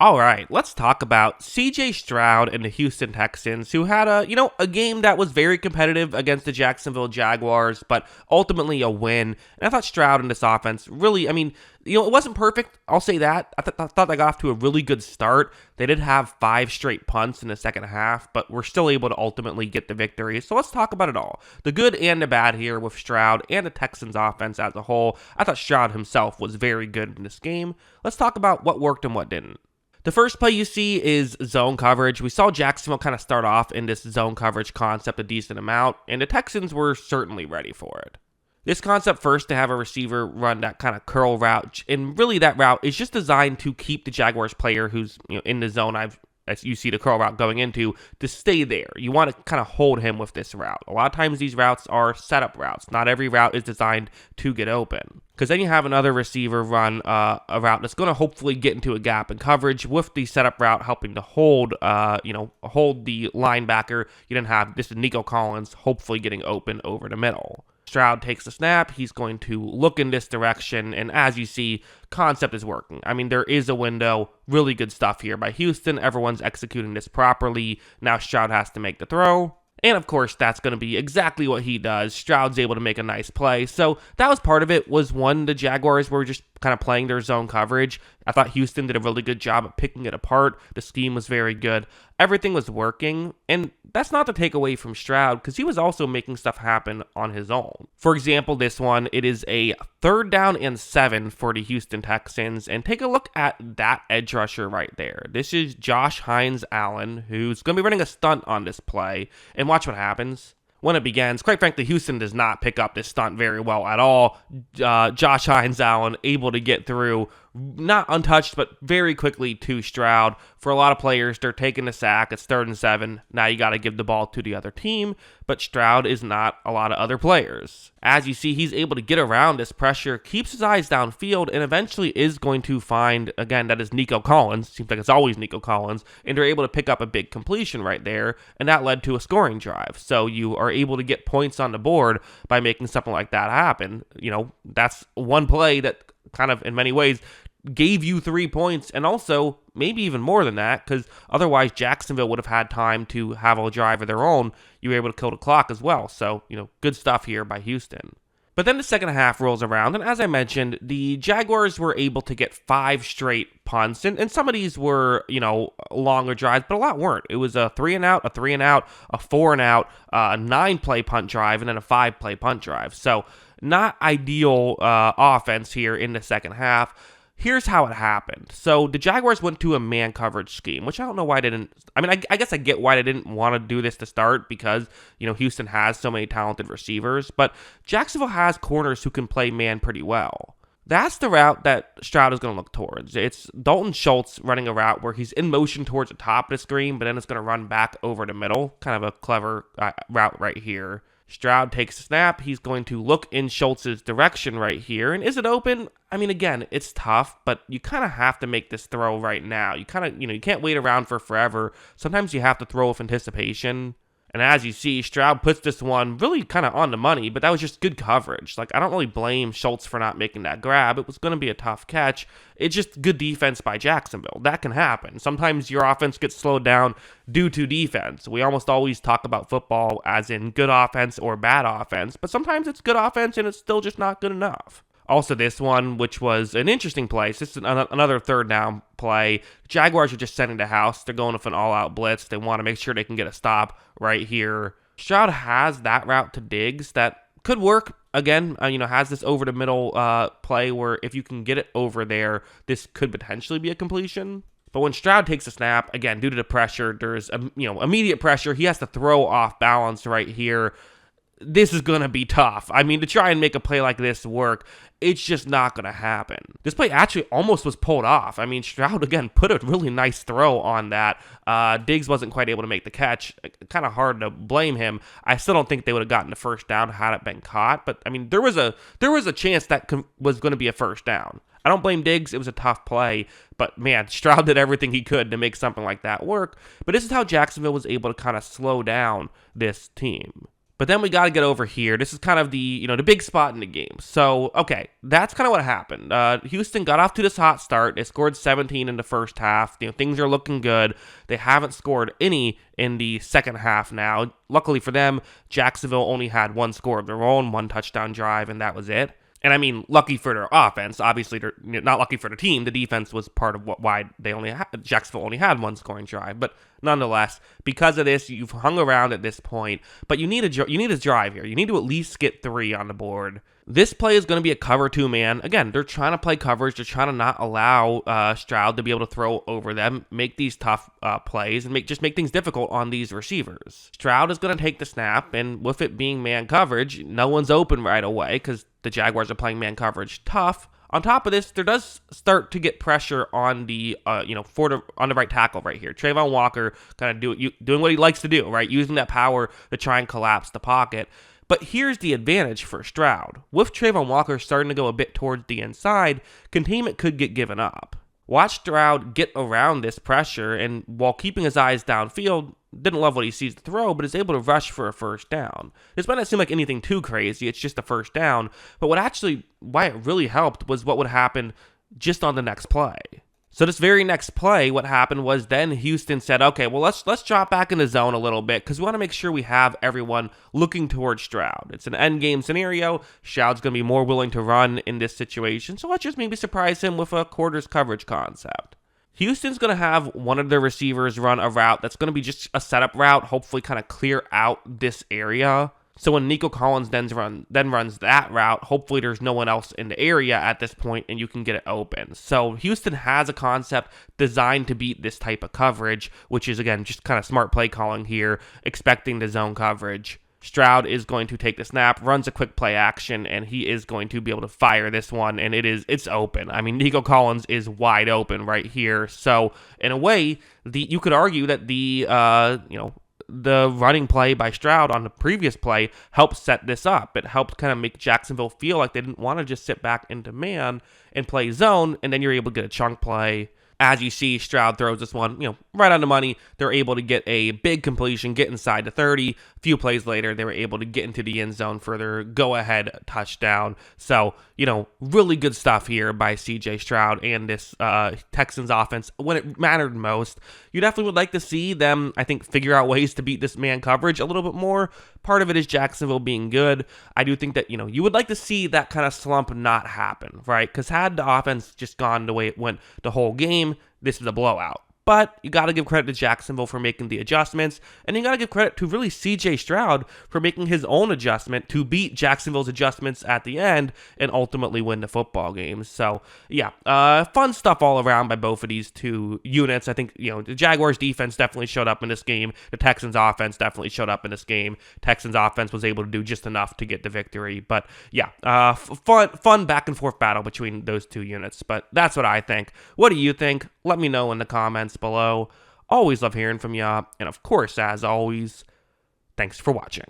All right, let's talk about CJ Stroud and the Houston Texans, who had a game that was very competitive against the Jacksonville Jaguars, but ultimately a win. And I thought Stroud and this offense really, it wasn't perfect. I'll say that. I thought they got off to a really good start. They did have 5 straight punts in the second half, but we're still able to ultimately get the victory. So let's talk about it all. The good and the bad here with Stroud and the Texans offense as a whole. I thought Stroud himself was very good in this game. Let's talk about what worked and what didn't. The first play you see is zone coverage. We saw Jacksonville kind of start off in this zone coverage concept a decent amount, and the Texans were certainly ready for it. This concept first to have a receiver run that kind of curl route, and really that route is just designed to keep the Jaguars player who's in the zone as you see the curl route going into, to stay there. You want to kind of hold him with this route. A lot of times these routes are setup routes. Not every route is designed to get open. Because then you have another receiver run a route that's going to hopefully get into a gap in coverage with the setup route helping to hold the linebacker. This is Nico Collins hopefully getting open over the middle. Stroud takes the snap. He's going to look in this direction, and as you see, concept is working. There is a window. Really good stuff here by Houston. Everyone's executing this properly. Now Stroud has to make the throw. And of course, that's going to be exactly what he does. Stroud's able to make a nice play. So that was part of it, was one, the Jaguars were just kind of playing their zone coverage. I thought Houston did a really good job of picking it apart. The scheme was very good. Everything was working. And that's not to take away from Stroud, because he was also making stuff happen on his own. For example, this one, it is a 3rd down and 7 for the Houston Texans. And take a look at that edge rusher right there. This is Josh Hines-Allen, who's going to be running a stunt on this play. And watch what happens. When it begins, quite frankly, Houston does not pick up this stunt very well at all. Josh Hines-Allen able to get through, not untouched, but very quickly to Stroud. For a lot of players, they're taking the sack. It's 3rd and 7. Now you got to give the ball to the other team, but Stroud is not a lot of other players. As you see, he's able to get around this pressure, keeps his eyes downfield, and eventually is going to find, again, that is Nico Collins. Seems like it's always Nico Collins, and they're able to pick up a big completion right there, and that led to a scoring drive. So you are able to get points on the board by making something like that happen. That's one play that kind of, in many ways, gave you 3 points, and also maybe even more than that, because otherwise Jacksonville would have had time to have a drive of their own. You were able to kill the clock as well. So, good stuff here by Houston. But then the second half rolls around, and as I mentioned, the Jaguars were able to get 5 straight punts, and some of these were, longer drives, but a lot weren't. It was a 3-and-out, a 3-and-out, a 4-and-out, a 9-play punt drive, and then a 5-play punt drive. So, not ideal offense here in the second half. Here's how it happened. So the Jaguars went to a man coverage scheme, which I don't know why they didn't. I guess I get why they didn't want to do this to start, because, Houston has so many talented receivers, but Jacksonville has corners who can play man pretty well. That's the route that Stroud is going to look towards. It's Dalton Schultz running a route where he's in motion towards the top of the screen, but then it's going to run back over the middle. Kind of a clever route right here. Stroud takes a snap. He's going to look in Schultz's direction right here. And is it open? Again, it's tough, but you kind of have to make this throw right now. You kind of, you can't wait around for forever. Sometimes you have to throw with anticipation. And as you see, Stroud puts this one really kind of on the money, but that was just good coverage. I don't really blame Schultz for not making that grab. It was going to be a tough catch. It's just good defense by Jacksonville. That can happen. Sometimes your offense gets slowed down due to defense. We almost always talk about football as in good offense or bad offense, but sometimes it's good offense and it's still just not good enough. Also, this one, which was an interesting play. This is another 3rd down play. Jaguars are just sending the house. They're going with an all-out blitz. They want to make sure they can get a stop right here. Stroud has that route to Diggs that could work. Again, has this over-the-middle play where if you can get it over there, this could potentially be a completion. But when Stroud takes a snap, again, due to the pressure, there's immediate pressure. He has to throw off balance right here. This is going to be tough. To try and make a play like this work, it's just not going to happen. This play actually almost was pulled off. Stroud, again, put a really nice throw on that. Diggs wasn't quite able to make the catch. Kind of hard to blame him. I still don't think they would have gotten the first down had it been caught. But, there was a chance that was going to be a first down. I don't blame Diggs. It was a tough play. But, man, Stroud did everything he could to make something like that work. But this is how Jacksonville was able to kind of slow down this team. But then we got to get over here. This is kind of the big spot in the game. So, okay, that's kind of what happened. Houston got off to this hot start. They scored 17 in the first half. Things are looking good. They haven't scored any in the second half now. Luckily for them, Jacksonville only had one score of their own, one touchdown drive, and that was it. And I mean, lucky for their offense. Obviously, they're not lucky for the team. The defense was part of why Jacksonville only had one scoring drive. But nonetheless, because of this, you've hung around at this point. But you need a drive here. You need to at least get 3 on the board. This play is going to be a cover 2 man. Again, they're trying to play coverage. They're trying to not allow Stroud to be able to throw over them, make these tough plays, and make things difficult on these receivers. Stroud is going to take the snap, and with it being man coverage, no one's open right away because the Jaguars are playing man coverage tough. On top of this, there does start to get pressure on the on the right tackle right here. Trayvon Walker kind of doing what he likes to do, right? Using that power to try and collapse the pocket. But here's the advantage for Stroud. With Trayvon Walker starting to go a bit towards the inside, containment could get given up. Watch Stroud get around this pressure, and while keeping his eyes downfield, didn't love what he sees to throw, but is able to rush for a first down. This might not seem like anything too crazy, it's just a first down, but why it really helped was what would happen just on the next play. So this very next play, what happened was then Houston said, okay, well, let's drop back in the zone a little bit because we want to make sure we have everyone looking towards Stroud. It's an end game scenario. Stroud's going to be more willing to run in this situation, so let's just maybe surprise him with a quarters coverage concept. Houston's going to have one of their receivers run a route that's going to be just a setup route, hopefully kind of clear out this area. So when Nico Collins then runs that route, hopefully there's no one else in the area at this point and you can get it open. So Houston has a concept designed to beat this type of coverage, which is, again, just kind of smart play calling here, expecting the zone coverage. Stroud is going to take the snap, runs a quick play action, and he is going to be able to fire this one, and it's open. I mean, Nico Collins is wide open right here. So in a way, you could argue that the running play by Stroud on the previous play helped set this up. It helped kind of make Jacksonville feel like they didn't want to just sit back into man and play zone, and then you're able to get a chunk play. As you see, Stroud throws this one, right on the money. They're able to get a big completion, get inside the 30. A few plays later, they were able to get into the end zone for their go-ahead touchdown. So, really good stuff here by CJ Stroud and this Texans offense when it mattered most. You definitely would like to see them, I think, figure out ways to beat this man coverage a little bit more. Part of it is Jacksonville being good. I do think that, you would like to see that kind of slump not happen, right? Because had the offense just gone the way it went the whole game, this is a blowout. But you got to give credit to Jacksonville for making the adjustments, and you got to give credit to really CJ Stroud for making his own adjustment to beat Jacksonville's adjustments at the end and ultimately win the football game. So, yeah, fun stuff all around by both of these two units. I think, the Jaguars defense definitely showed up in this game. The Texans offense definitely showed up in this game. Texans offense was able to do just enough to get the victory. But, yeah, fun back and forth battle between those two units. But that's what I think. What do you think? Let me know in the comments below. Always love hearing from ya. And of course, as always, thanks for watching.